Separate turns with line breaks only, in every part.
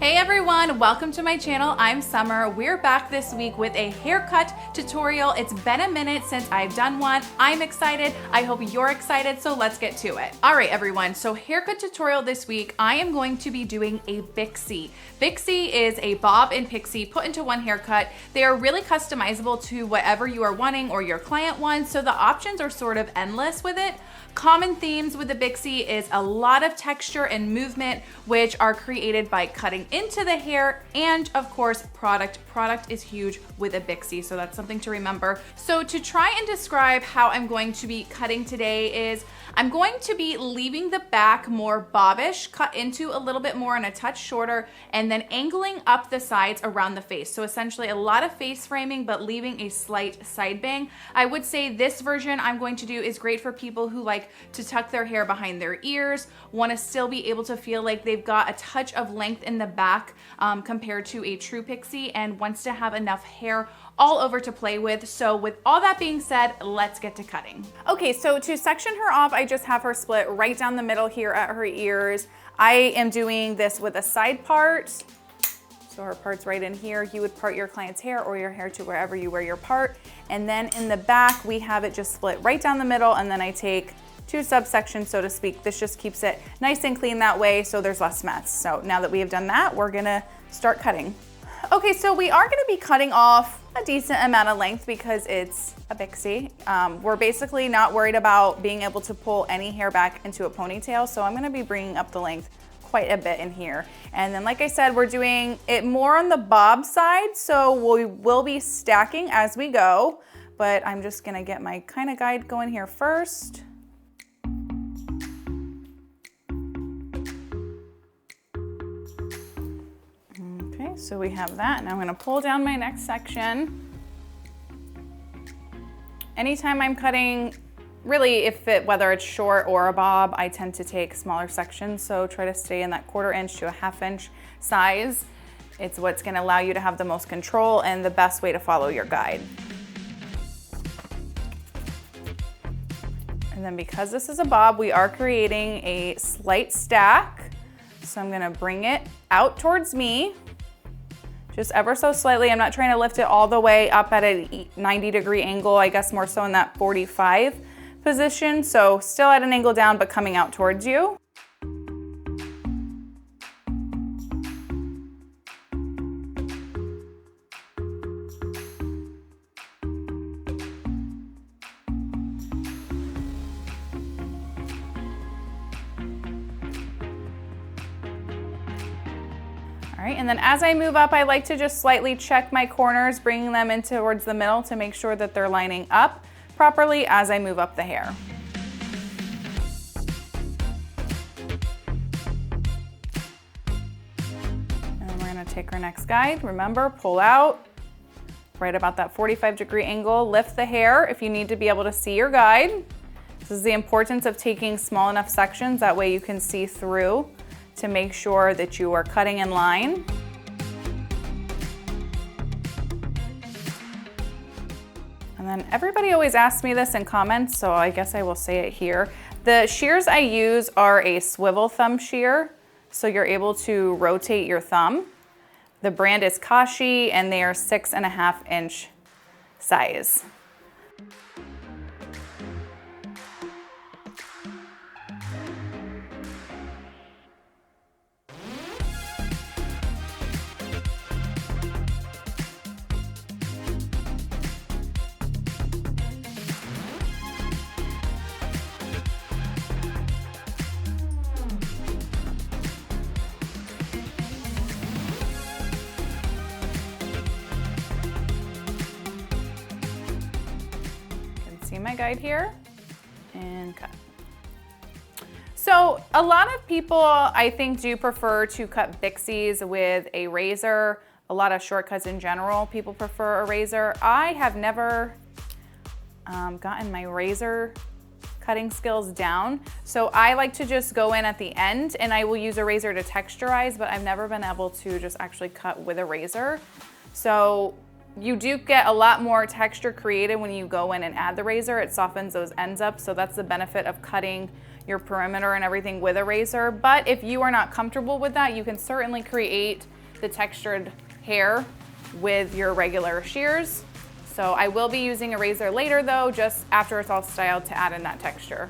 Hey everyone, welcome to my channel. I'm Summer. We're back this week with a haircut tutorial. It's been a minute since I've done one. I'm excited. I hope you're excited, so let's get to it. All right, everyone, so haircut tutorial this week, I am going to be doing a Bixie. Bixie is a bob and pixie put into one haircut. They are really customizable to whatever you are wanting or your client wants, so the options are sort of endless with it. Common themes with the Bixie is a lot of texture and movement, which are created by cutting into the hair, and of course, product. Product is huge with a Bixie, so that's something to remember. So to try and describe how I'm going to be cutting today is, I'm going to be leaving the back more bobbish, cut into a little bit more and a touch shorter, and then angling up the sides around the face. So essentially a lot of face framing, but leaving a slight side bang. I would say this version I'm going to do is great for people who like to tuck their hair behind their ears, want to still be able to feel like they've got a touch of length in the back compared to a true pixie, and wants to have enough hair all over to play with. So with all that being said, let's get to cutting. Okay, so to section her off, I just have her split right down the middle here at her ears. I am doing this with a side part. So her part's right in here. You would part your client's hair or your hair to wherever you wear your part. And then in the back, we have it just split right down the middle, and then I take two subsections, so to speak. This just keeps it nice and clean that way, so there's less mess. So now that we have done that, we're gonna start cutting. Okay, so we are gonna be cutting off a decent amount of length because it's a Bixie. We're basically not worried about being able to pull any hair back into a ponytail, so I'm gonna be bringing up the length quite a bit in here. And then like I said, we're doing it more on the bob side, so we will be stacking as we go, but I'm just gonna get my kind of guide going here first. So we have that. Now I'm gonna pull down my next section. Anytime I'm cutting, really, whether it's short or a bob, I tend to take smaller sections. So try to stay in that 1/4 inch to a 1/2 inch size. It's what's gonna allow you to have the most control and the best way to follow your guide. And then because this is a bob, we are creating a slight stack. So I'm gonna bring it out towards me, just ever so slightly. I'm not trying to lift it all the way up at a 90-degree angle, I guess more so in that 45 position. So still at an angle down, but coming out towards you. All right, and then as I move up, I like to just slightly check my corners, bringing them in towards the middle to make sure that they're lining up properly as I move up the hair. And then we're gonna take our next guide. Remember, pull out right about that 45-degree angle, lift the hair if you need to be able to see your guide. This is the importance of taking small enough sections, that way you can see through to make sure that you are cutting in line. And then everybody always asks me this in comments, so I guess I will say it here. The shears I use are a swivel thumb shear, so you're able to rotate your thumb. The brand is Kashi, and they are 6.5 inch size. See my guide here, and cut. So a lot of people, I think, do prefer to cut Bixies with a razor. A lot of shortcuts in general, people prefer a razor. I have never gotten my razor cutting skills down, so I like to just go in at the end, and I will use a razor to texturize, but I've never been able to just actually cut with a razor. So you do get a lot more texture created when you go in and add the razor. It softens those ends up, so that's the benefit of cutting your perimeter and everything with a razor. But if you are not comfortable with that, you can certainly create the textured hair with your regular shears. So I will be using a razor later though, just after it's all styled, to add in that texture.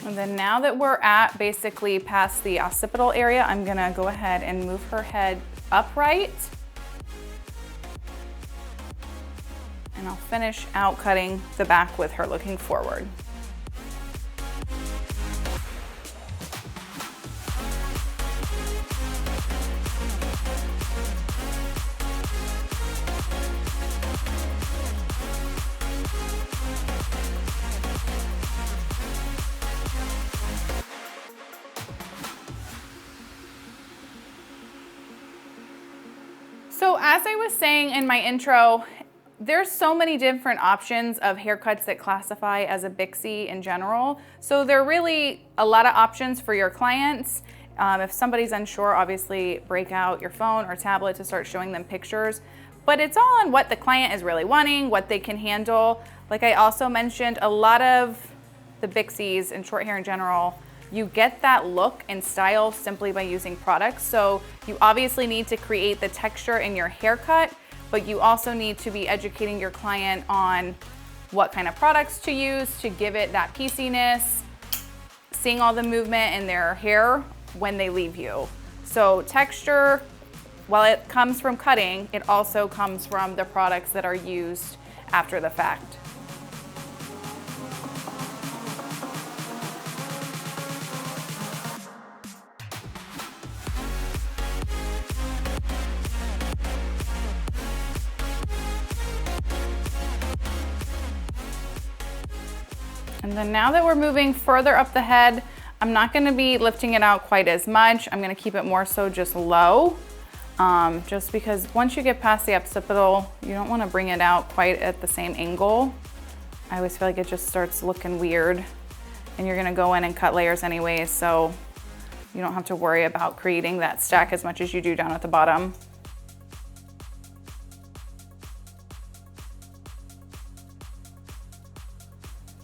And then now that we're at basically past the occipital area, I'm gonna go ahead and move her head upright. And I'll finish out cutting the back with her looking forward. So as I was saying in my intro, there's so many different options of haircuts that classify as a Bixie in general. So there are really a lot of options for your clients. If somebody's unsure, obviously break out your phone or tablet to start showing them pictures. But it's all on what the client is really wanting, what they can handle. Like I also mentioned, a lot of the Bixies and short hair in general, you get that look and style simply by using products. So you obviously need to create the texture in your haircut, but you also need to be educating your client on what kind of products to use to give it that pieciness, seeing all the movement in their hair when they leave you. So texture, while it comes from cutting, it also comes from the products that are used after the fact. And then now that we're moving further up the head, I'm not gonna be lifting it out quite as much. I'm gonna keep it more so just low, just because once you get past the occipital, you don't wanna bring it out quite at the same angle. I always feel like it just starts looking weird, and you're gonna go in and cut layers anyway, so you don't have to worry about creating that stack as much as you do down at the bottom.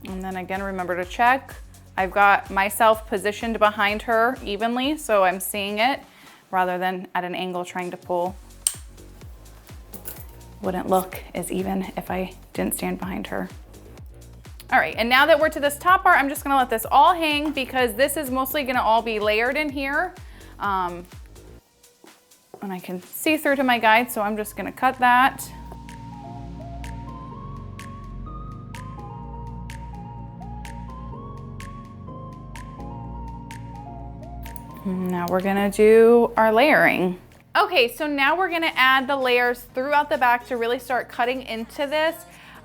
And then again, remember to check. I've got myself positioned behind her evenly, so I'm seeing it rather than at an angle trying to pull. Wouldn't look as even if I didn't stand behind her. All right, and now that we're to this top part, I'm just gonna let this all hang because this is mostly gonna all be layered in here. And I can see through to my guide, so I'm just gonna cut that. Now we're gonna do our layering. Okay, so now we're gonna add the layers throughout the back to really start cutting into this.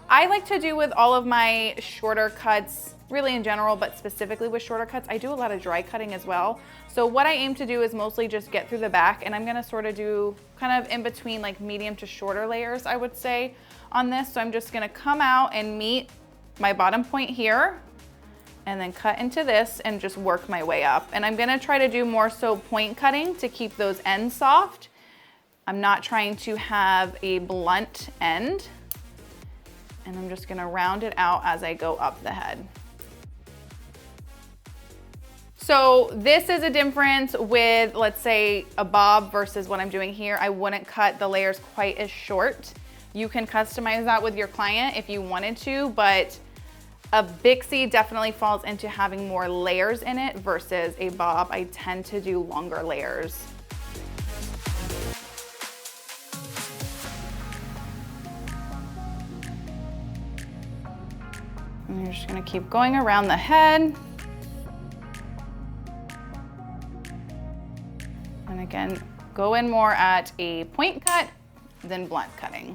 I like to do with all of my shorter cuts, really in general, but specifically with shorter cuts, I do a lot of dry cutting as well. So what I aim to do is mostly just get through the back, and I'm gonna sort of do kind of in between like medium to shorter layers, I would say, on this. So I'm just gonna come out and meet my bottom point here, and then cut into this and just work my way up. And I'm gonna try to do more so point cutting to keep those ends soft. I'm not trying to have a blunt end. And I'm just gonna round it out as I go up the head. So this is a difference with, let's say, a bob versus what I'm doing here. I wouldn't cut the layers quite as short. You can customize that with your client if you wanted to, but a Bixie definitely falls into having more layers in it versus a bob. I tend to do longer layers. And you're just gonna keep going around the head. And again, go in more at a point cut than blunt cutting.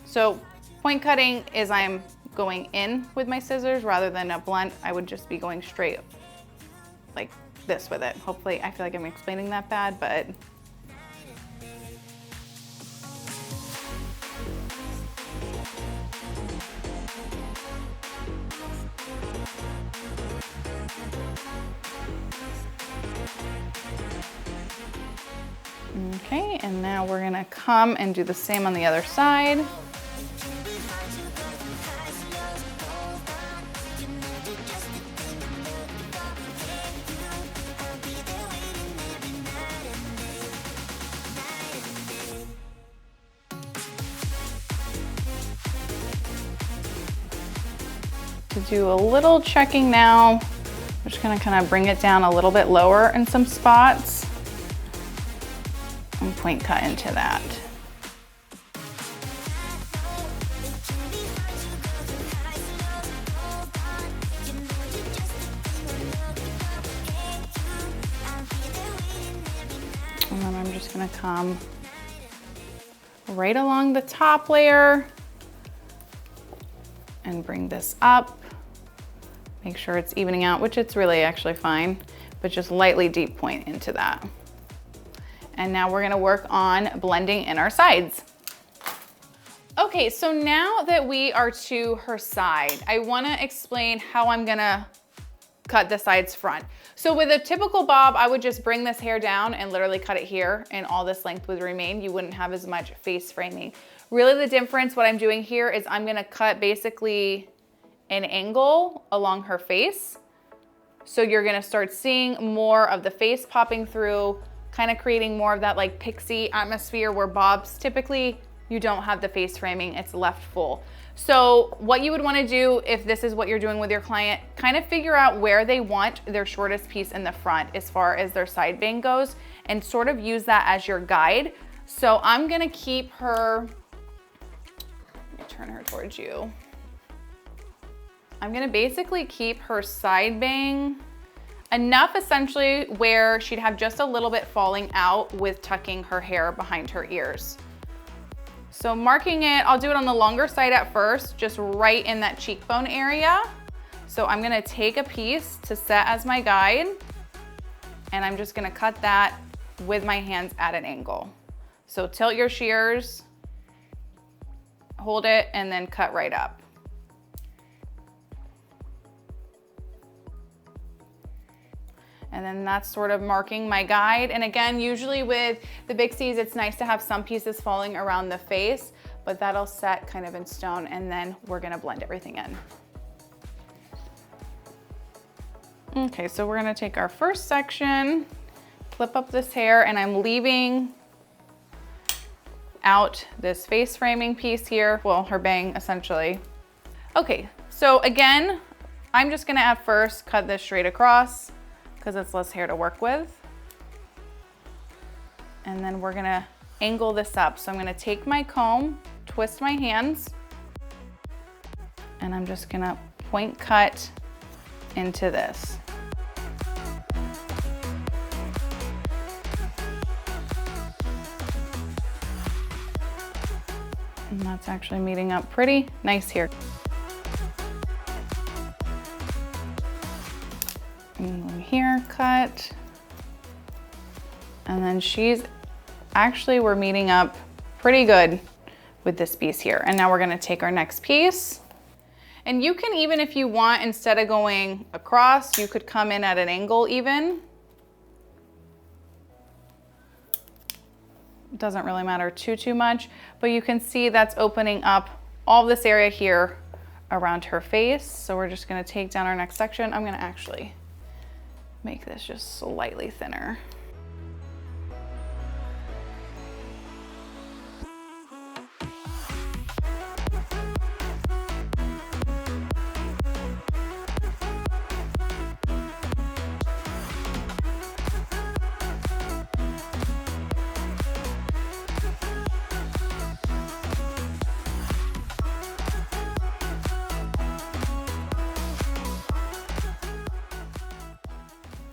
So point cutting is I'm going in with my scissors rather than a blunt. I would just be going straight like this with it. Hopefully, I feel like I'm explaining that bad, but okay, and now we're gonna come and do the same on the other side. to do a little checking now. I'm just gonna kind of bring it down a little bit lower in some spots and point cut into that. And then I'm just gonna come right along the top layer and bring this up. Make sure it's evening out, which it's really actually fine, but just lightly deep point into that. And now we're gonna work on blending in our sides. Okay, so now that we are to her side, I wanna explain how I'm gonna cut the sides front. So with a typical bob, I would just bring this hair down and literally cut it here, and all this length would remain. You wouldn't have as much face framing. Really the difference, what I'm doing here is I'm gonna cut basically an angle along her face. So you're gonna start seeing more of the face popping through, kind of creating more of that like pixie atmosphere where bobs, typically you don't have the face framing, it's left full. So what you would wanna do if this is what you're doing with your client, kind of figure out where they want their shortest piece in the front as far as their side bang goes, and sort of use that as your guide. So I'm gonna keep her, let me turn her towards you. I'm gonna basically keep her side bang enough essentially where she'd have just a little bit falling out with tucking her hair behind her ears. So marking it, I'll do it on the longer side at first, just right in that cheekbone area. So I'm gonna take a piece to set as my guide, and I'm just gonna cut that with my hands at an angle. So tilt your shears, hold it, and then cut right up. And then that's sort of marking my guide. And again, usually with the Bixies, it's nice to have some pieces falling around the face, but that'll set kind of in stone, and then we're gonna blend everything in. Okay, so we're gonna take our first section, flip up this hair, and I'm leaving out this face framing piece here. Well, her bang essentially. Okay, so again, I'm just gonna at first cut this straight across, because it's less hair to work with. And then we're gonna angle this up. So I'm gonna take my comb, twist my hands, and I'm just gonna point cut into this. And that's actually meeting up pretty nice here. And here, cut. And then we're meeting up pretty good with this piece here. And now we're gonna take our next piece. And you can even, if you want, instead of going across, you could come in at an angle even. It doesn't really matter too much, but you can see that's opening up all this area here around her face. So we're just gonna take down our next section. I'm gonna actually make this just slightly thinner.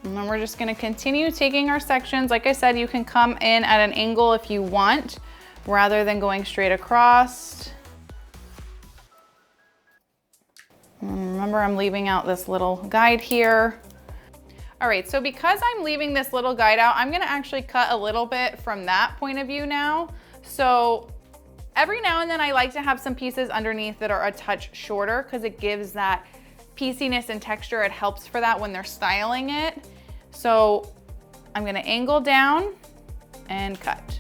And then we're just gonna continue taking our sections. Like I said, you can come in at an angle if you want, rather than going straight across. And remember, I'm leaving out this little guide here. All right, so because I'm leaving this little guide out, I'm gonna actually cut a little bit from that point of view now. So every now and then I like to have some pieces underneath that are a touch shorter, because it gives that pieciness and texture. It helps for that when they're styling it. So I'm gonna angle down and cut.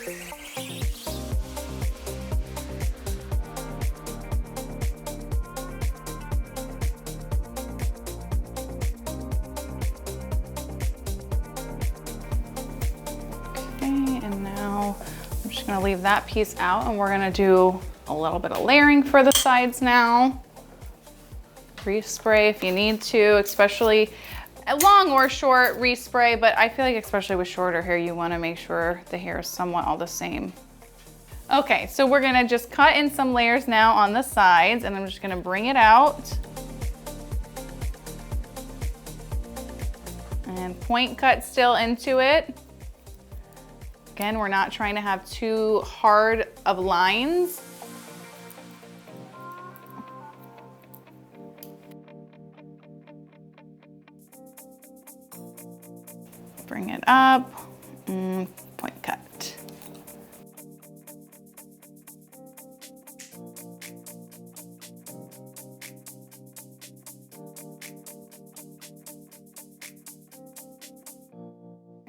And now I'm just gonna leave that piece out and we're gonna do a little bit of layering for the sides now. Respray if you need to, especially long or short respray, but I feel like especially with shorter hair, you wanna make sure the hair is somewhat all the same. Okay, so we're gonna just cut in some layers now on the sides and I'm just gonna bring it out. And point cut still into it. Again, we're not trying to have too hard of lines. Bring it up, point cut.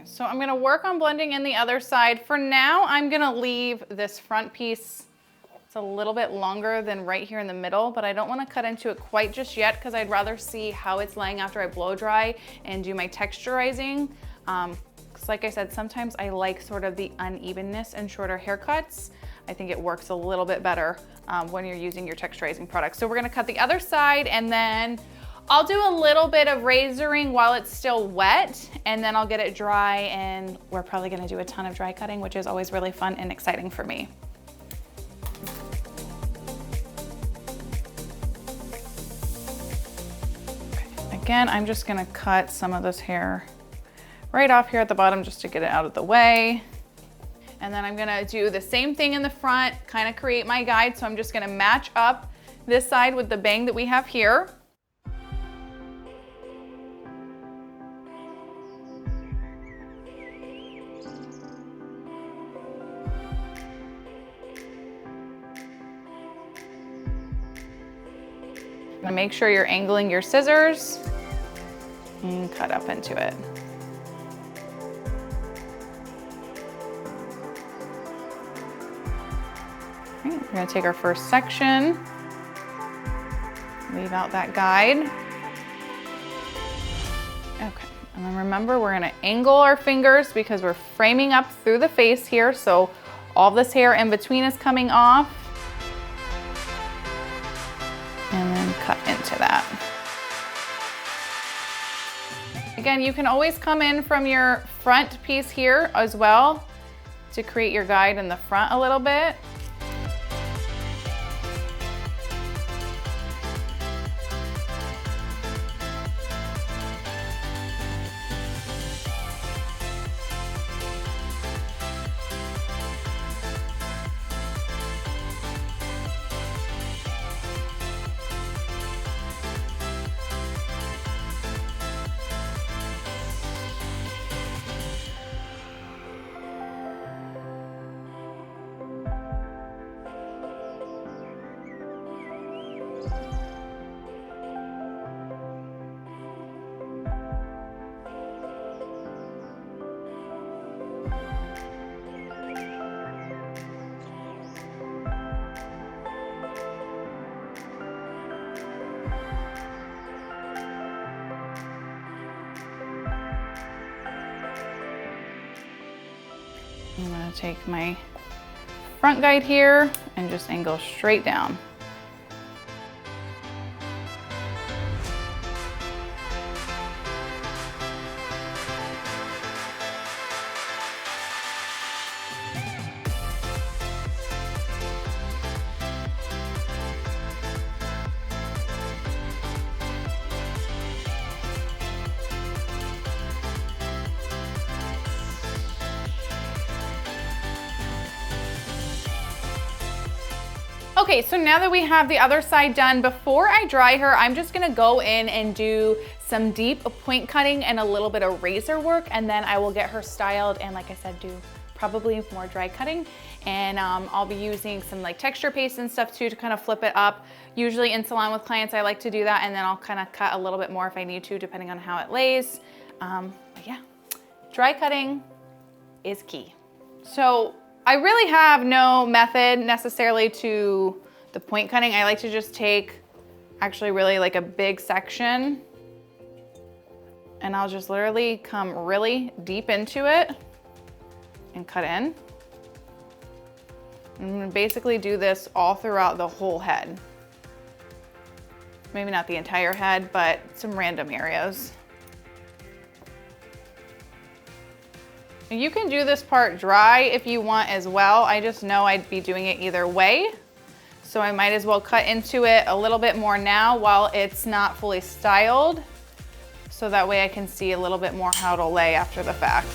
So I'm gonna work on blending in the other side. For now, I'm gonna leave this front piece, it's a little bit longer than right here in the middle, but I don't wanna cut into it quite just yet because I'd rather see how it's laying after I blow dry and do my texturizing. Because like I said, sometimes I like sort of the unevenness in shorter haircuts. I think it works a little bit better when you're using your texturizing product. So we're gonna cut the other side and then I'll do a little bit of razoring while it's still wet and then I'll get it dry and we're probably gonna do a ton of dry cutting, which is always really fun and exciting for me. Okay. Again, I'm just gonna cut some of this hair right off here at the bottom just to get it out of the way. And then I'm gonna do the same thing in the front, kind of create my guide. So I'm just gonna match up this side with the bang that we have here. Make sure you're angling your scissors and cut up into it. Okay, we're gonna take our first section, leave out that guide. Okay, and then remember we're gonna angle our fingers because we're framing up through the face here, so all this hair in between is coming off. And then cut into that. Again, you can always come in from your front piece here as well to create your guide in the front a little bit. I'm gonna take my front guide here and just angle straight down. Okay, so now that we have the other side done, before I dry her, I'm just gonna go in and do some deep point cutting and a little bit of razor work, and then I will get her styled and, like I said, do probably more dry cutting. And I'll be using some like texture paste and stuff too to kind of flip it up. Usually in salon with clients, I like to do that, and then I'll kind of cut a little bit more if I need to, depending on how it lays. But yeah, dry cutting is key. So I really have no method necessarily to the point cutting. I like to just take actually really like a big section, and I'll just literally come really deep into it and cut in. I'm gonna basically do this all throughout the whole head. Maybe not the entire head, but some random areas. You can do this part dry if you want as well. I just know I'd be doing it either way. So I might as well cut into it a little bit more now while it's not fully styled. So that way I can see a little bit more how it'll lay after the fact.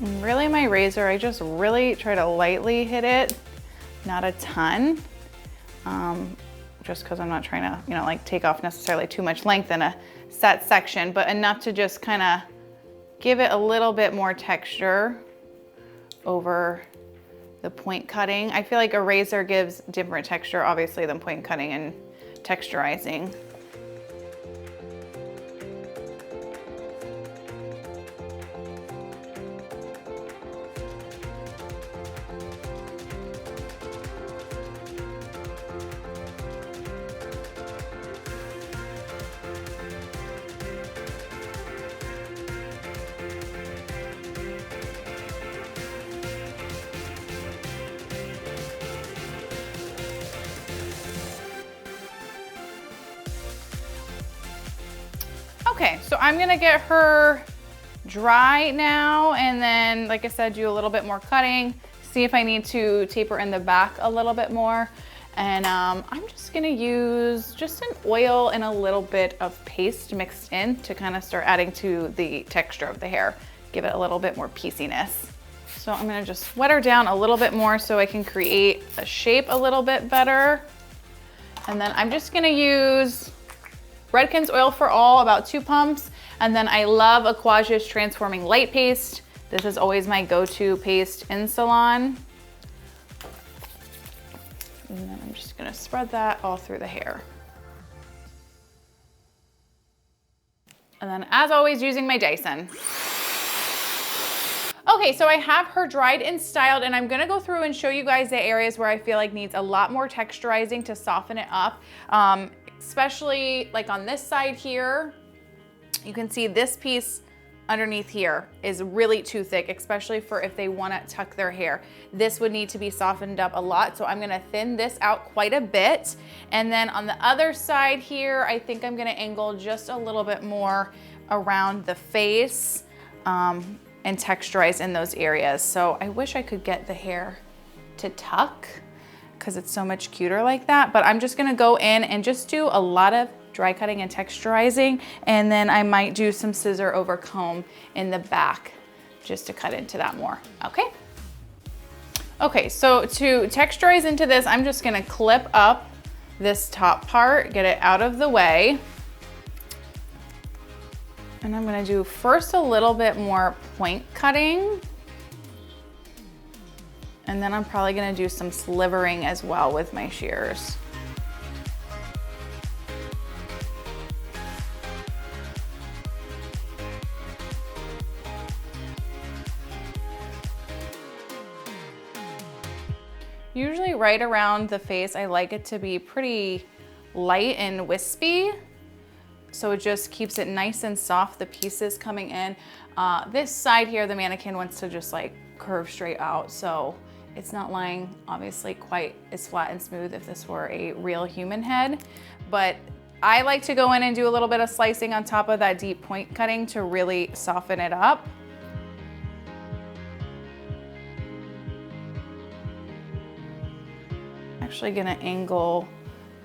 And really my razor, I just really try to lightly hit it, not a ton, just because I'm not trying to, you know, like take off necessarily too much length in a set section, but enough to just kind of give it a little bit more texture over the point cutting. I feel like a razor gives different texture, obviously, than point cutting and texturizing. Okay, so I'm gonna get her dry now, and then, like I said, do a little bit more cutting, see if I need to taper in the back a little bit more. And I'm just gonna use just an oil and a little bit of paste mixed in to kind of start adding to the texture of the hair, give it a little bit more pieciness. So I'm gonna just wet her down a little bit more so I can create a shape a little bit better. And then I'm just gonna use Redken's Oil for All, about 2 pumps. And then I love AQUAGE's Transforming Light Paste. This is always my go-to paste in salon. And then I'm just gonna spread that all through the hair. And then, as always, using my Dyson. Okay, so I have her dried and styled, and I'm gonna go through and show you guys the areas where I feel like needs a lot more texturizing to soften it up. Especially like on this side here, you can see this piece underneath here is really too thick, especially for if they want to tuck their hair. This would need to be softened up a lot, so I'm going to thin this out quite a bit. And then on the other side here, I think I'm going to angle just a little bit more around the face and texturize in those areas. So I wish I could get the hair to tuck, because it's so much cuter like that. But I'm just gonna go in and just do a lot of dry cutting and texturizing, and then I might do some scissor over comb in the back just to cut into that more, okay? Okay, so to texturize into this, I'm just gonna clip up this top part, get it out of the way. And I'm gonna do first a little bit more point cutting. And then I'm probably gonna do some slivering as well with my shears. Usually right around the face, I like it to be pretty light and wispy, so it just keeps it nice and soft, the pieces coming in. This side here, the mannequin wants to just like curve straight out, so it's not lying obviously quite as flat and smooth if this were a real human head. But I like to go in and do a little bit of slicing on top of that deep point cutting to really soften it up. Actually gonna angle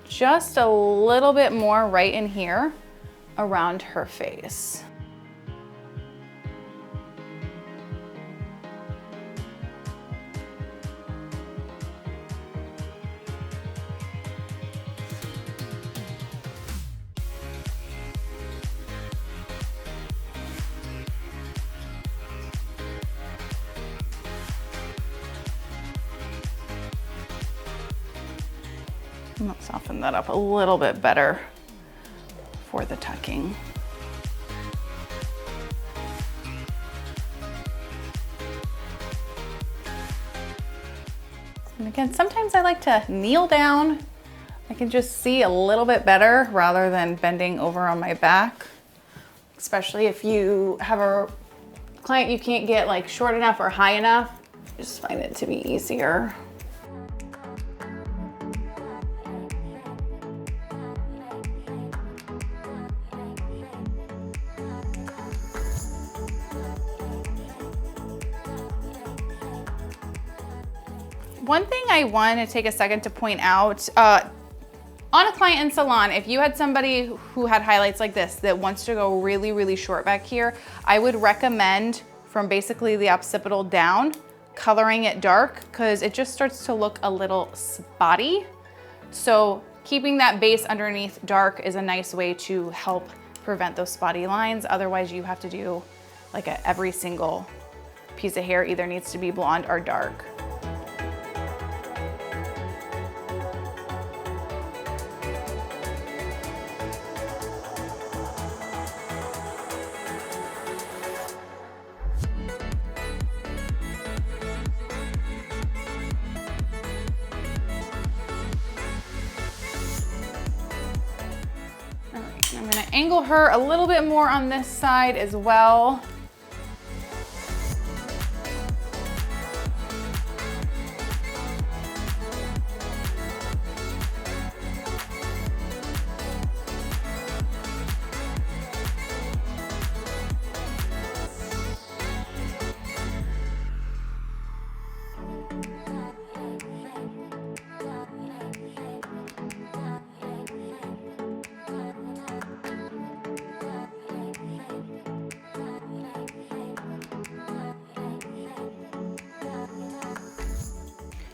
just a little bit more right in here around her face. Let's soften that up a little bit better for the tucking. And again, sometimes I like to kneel down. I can just see a little bit better rather than bending over on my back, especially if you have a client you can't get like short enough or high enough. I just find it to be easier. One thing I want to take a second to point out, on a client in salon, if you had somebody who had highlights like this that wants to go really, really short back here, I would recommend from basically the occipital down, coloring it dark, because it just starts to look a little spotty. So keeping that base underneath dark is a nice way to help prevent those spotty lines. Otherwise you have to do like every single piece of hair either needs to be blonde or dark. I'm gonna angle her a little bit more on this side as well.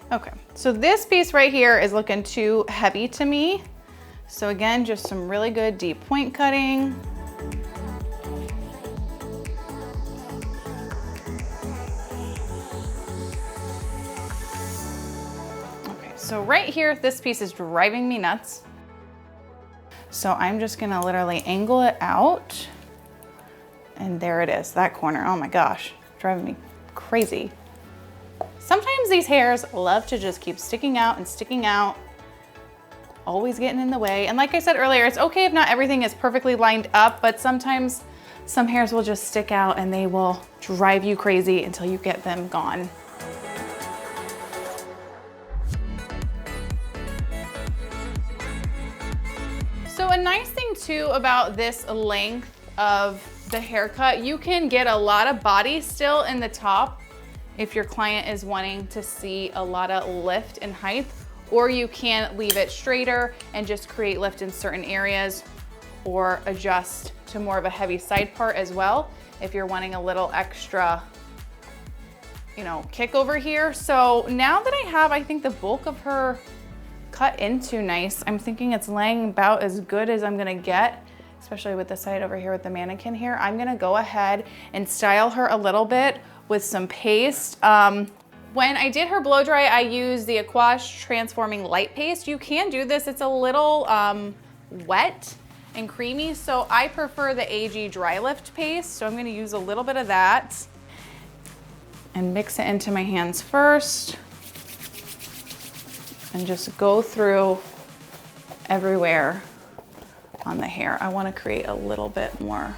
Okay, so this piece right here is looking too heavy to me. So again, just some really good deep point cutting. Okay, so right here, this piece is driving me nuts. So I'm just gonna literally angle it out. And there it is, that corner. Oh my gosh, driving me crazy. Sometimes these hairs love to just keep sticking out and sticking out, always getting in the way. And like I said earlier, it's okay if not everything is perfectly lined up, but sometimes some hairs will just stick out and they will drive you crazy until you get them gone. So a nice thing too about this length of the haircut, you can get a lot of body still in the top if your client is wanting to see a lot of lift in height, or you can leave it straighter and just create lift in certain areas, or adjust to more of a heavy side part as well if you're wanting a little extra, you know, kick over here. So now that I have, I think, the bulk of her cut into nice, I'm thinking it's laying about as good as I'm gonna get, especially with the side over here with the mannequin hair. I'm gonna go ahead and style her a little bit with some paste. When I did her blow dry, I used the AQUAGE Transforming Light Paste. You can do this, it's a little wet and creamy, so I prefer the AG Dry Lift Paste. So I'm gonna use a little bit of that and mix it into my hands first and just go through everywhere on the hair. I wanna create a little bit more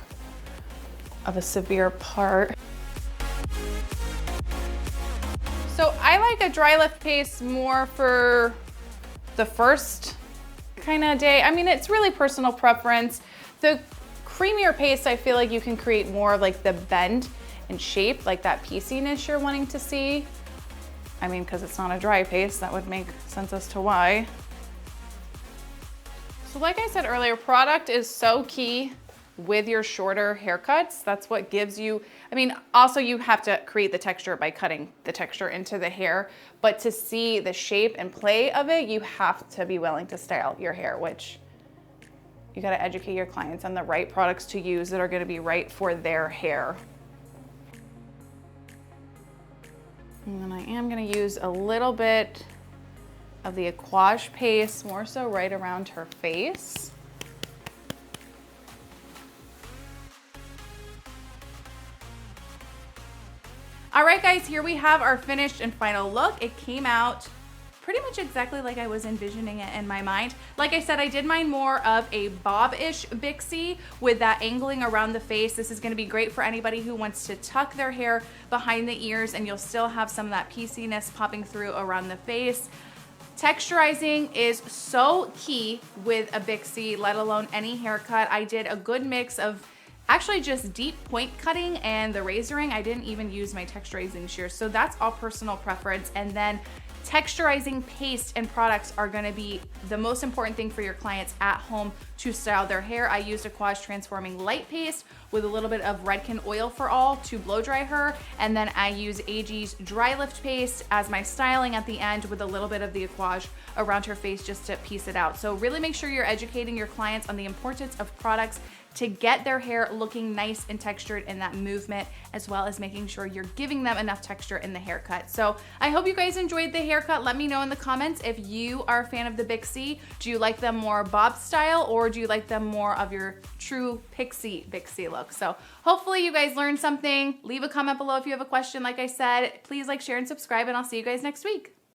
of a severe part. So I like a dry lift paste more for the first kind of day. I mean, it's really personal preference. The creamier paste, I feel like you can create more of like the bend and shape, like that pieciness you're wanting to see. I mean, because it's not a dry paste, that would make sense as to why. So like I said earlier, product is so key with your shorter haircuts. That's what gives you, I mean, also you have to create the texture by cutting the texture into the hair, but to see the shape and play of it, you have to be willing to style your hair, which you gotta educate your clients on the right products to use that are gonna be right for their hair. And then I am gonna use a little bit of the AQUAGE paste, more so right around her face. All right, guys, here we have our finished and final look. It came out pretty much exactly like I was envisioning it in my mind. Like I said, I did mine more of a bob-ish Bixie with that angling around the face. This is gonna be great for anybody who wants to tuck their hair behind the ears, and you'll still have some of that pieciness popping through around the face. Texturizing is so key with a Bixie, let alone any haircut. I did a good mix of actually just deep point cutting and the razoring. I didn't even use my texturizing shears, so that's all personal preference. And then texturizing paste and products are gonna be the most important thing for your clients at home to style their hair. I used AQUAGE Transforming Light Paste with a little bit of Redken Oil for All to blow dry her. And then I use AG's Dry Lift Paste as my styling at the end with a little bit of the AQUAGE around her face just to piece it out. So really make sure you're educating your clients on the importance of products to get their hair looking nice and textured in that movement, as well as making sure you're giving them enough texture in the haircut. So I hope you guys enjoyed the haircut. Let me know in the comments if you are a fan of the Bixie. Do you like them more bob style, or do you like them more of your true pixie Bixie look? So hopefully you guys learned something. Leave a comment below if you have a question. Like I said, please like, share, and subscribe, and I'll see you guys next week.